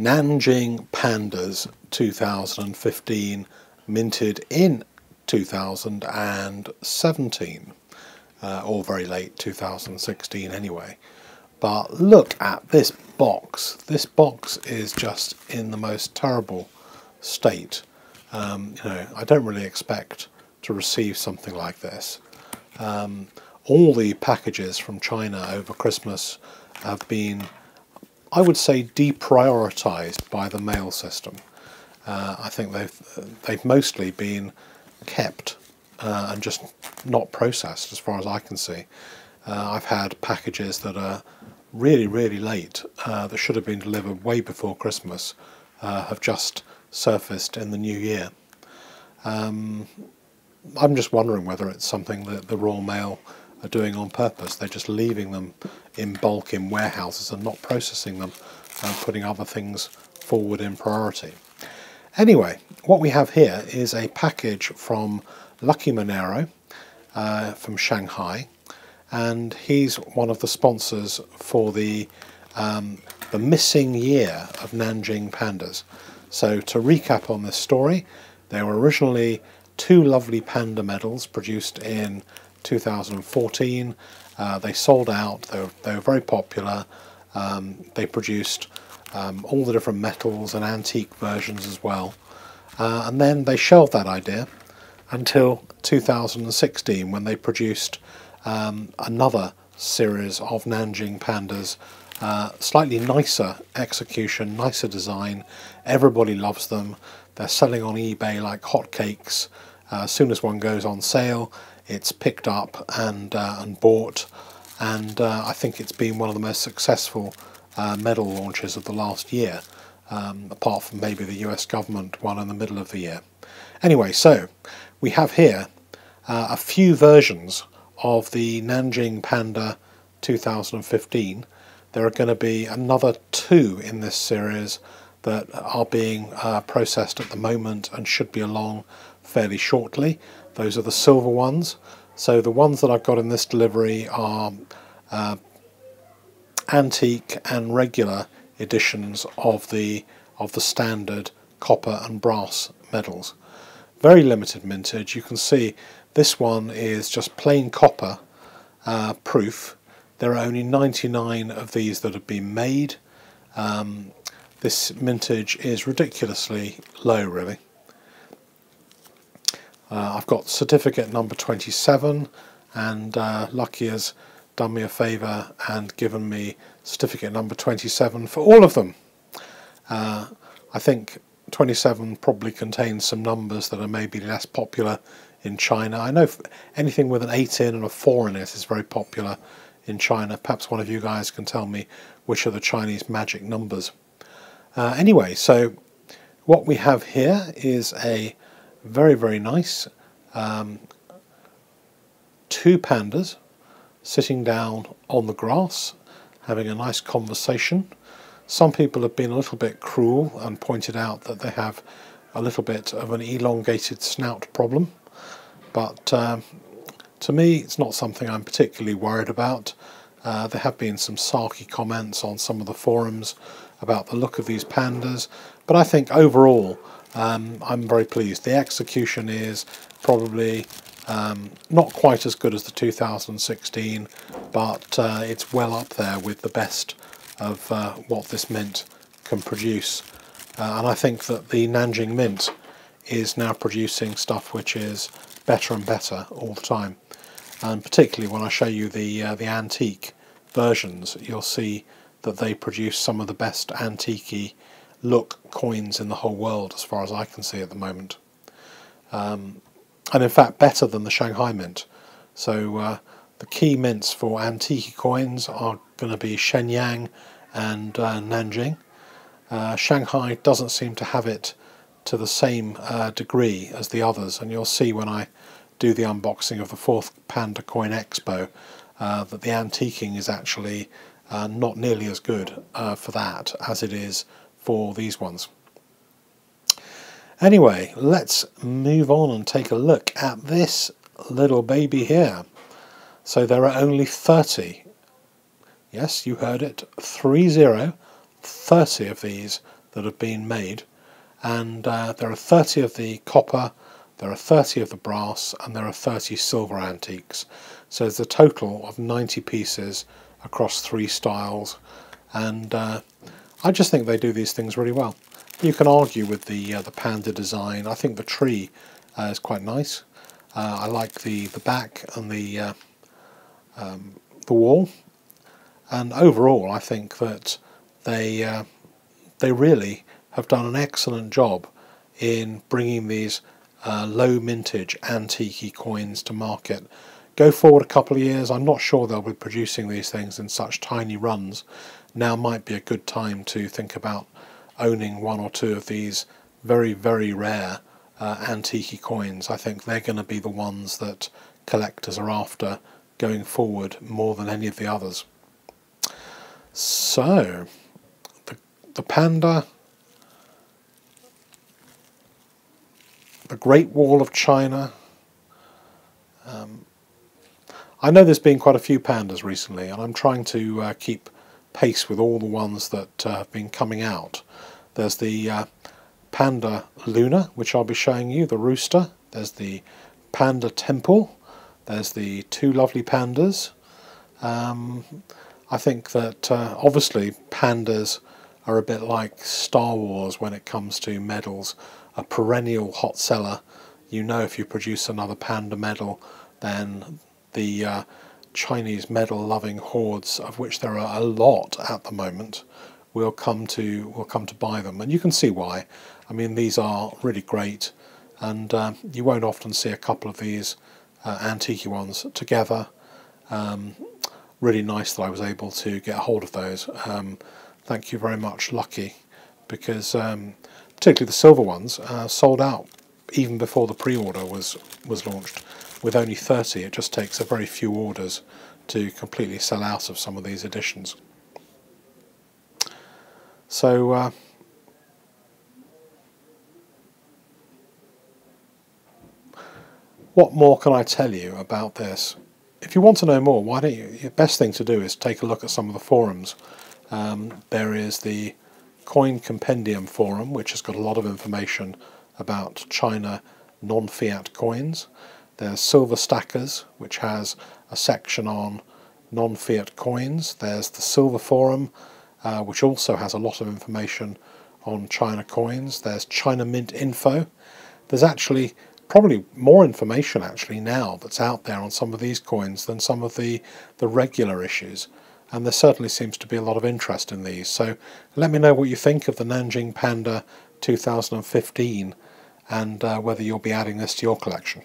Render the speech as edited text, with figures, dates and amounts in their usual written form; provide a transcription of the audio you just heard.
Nanjing Pandas 2015, minted in 2017, or very late 2016 anyway. But look at this box. This box is just in the most terrible state. I don't really expect to receive something like this. All the packages from China over Christmas have been, I would say, deprioritized by the mail system. I think they've mostly been kept and just not processed, as far as I can see. I've had packages that are really, really late, that should have been delivered way before Christmas, have just surfaced in the new year. I'm just wondering whether it's something that the Royal Mail are doing on purpose. They're just leaving them in bulk in warehouses and not processing them and putting other things forward in priority. Anyway, what we have here is a package from Lucky Monero from Shanghai, and he's one of the sponsors for the missing year of Nanjing Pandas. So to recap on this story, there were originally 2 lovely panda medals produced in 2014. They sold out. They were very popular. They produced all the different metals and antique versions as well. And then they shelved that idea until 2016, when they produced another series of Nanjing Pandas, slightly nicer execution, nicer design. Everybody loves them. They're selling on eBay like hotcakes. As soon as one goes on sale, it's picked up and bought, and I think it's been one of the most successful medal launches of the last year, apart from maybe the US government one in the middle of the year. Anyway, so we have here a few versions of the Nanjing Panda 2015. There are going to be another 2 in this series that are being processed at the moment and should be along fairly shortly. Those are the silver ones. So the ones that I've got in this delivery are antique and regular editions of the standard copper and brass medals. Very limited mintage. You can see this one is just plain copper proof. There are only 99 of these that have been made. This mintage is ridiculously low, really. I've got certificate number 27, and Lucky has done me a favour and given me certificate number 27 for all of them. I think 27 probably contains some numbers that are maybe less popular in China. I know anything with an 8 in and a 4 in it is very popular in China. Perhaps one of you guys can tell me which are the Chinese magic numbers. Anyway, so what we have here is a very, very nice 2 pandas sitting down on the grass having a nice conversation. Some people have been a little bit cruel and pointed out that they have a little bit of an elongated snout problem, but to me it's not something I'm particularly worried about. There have been some sarky comments on some of the forums about the look of these pandas, but I think overall I'm very pleased. The execution is probably not quite as good as the 2016, but it's well up there with the best of what this mint can produce. And I think that the Nanjing Mint is now producing stuff which is better and better all the time. And particularly when I show you the antique versions, you'll see that they produce some of the best antique-y look coins in the whole world, as far as I can see at the moment. And in fact better than the Shanghai Mint. So the key mints for antique coins are going to be Shenyang and Nanjing. Shanghai doesn't seem to have it to the same degree as the others, and you'll see when I do the unboxing of the 4th Panda Coin Expo that the antiquing is actually not nearly as good for that as it is for these ones. Anyway, let's move on and take a look at this little baby here. So there are only 30, yes, you heard it, 30 of these that have been made, and there are 30 of the copper, there are 30 of the brass, and there are 30 silver antiques. So there's a total of 90 pieces across 3 styles, and I just think they do these things really well. You can argue with the panda design. I think the tree is quite nice. I like the back and the wall, and overall I think that they really have done an excellent job in bringing these low mintage antique coins to market. Go forward a couple of years, I'm not sure they'll be producing these things in such tiny runs. Now might be a good time to think about owning 1 or 2 of these very, very rare antique coins. I think they're going to be the ones that collectors are after going forward more than any of the others. So, the panda, the Great Wall of China. I know there's been quite a few pandas recently, and I'm trying to keep pace with all the ones that have been coming out. There's the Panda Luna, which I'll be showing you, the rooster. There's the Panda Temple. There's the 2 lovely pandas. I think that obviously pandas are a bit like Star Wars when it comes to medals, a perennial hot seller. You know, if you produce another panda medal, then the Chinese medal loving hordes, of which there are a lot at the moment, will come to buy them, and you can see why. I mean, these are really great, and you won't often see a couple of these antique ones together. Really nice that I was able to get a hold of those. Thank you very much, Lucky, because particularly the silver ones sold out even before the pre-order was launched. With only 30, it just takes a very few orders to completely sell out of some of these editions. So what more can I tell you about this? If you want to know more, why don't you? The best thing to do is take a look at some of the forums. There is the Coin Compendium forum, which has got a lot of information about China non-fiat coins. There's Silver Stackers, which has a section on non-fiat coins. There's the Silver Forum, which also has a lot of information on China coins. There's China Mint Info. There's actually probably more information actually now that's out there on some of these coins than some of the regular issues, and there certainly seems to be a lot of interest in these. So let me know what you think of the Nanjing Panda 2015 and whether you'll be adding this to your collection.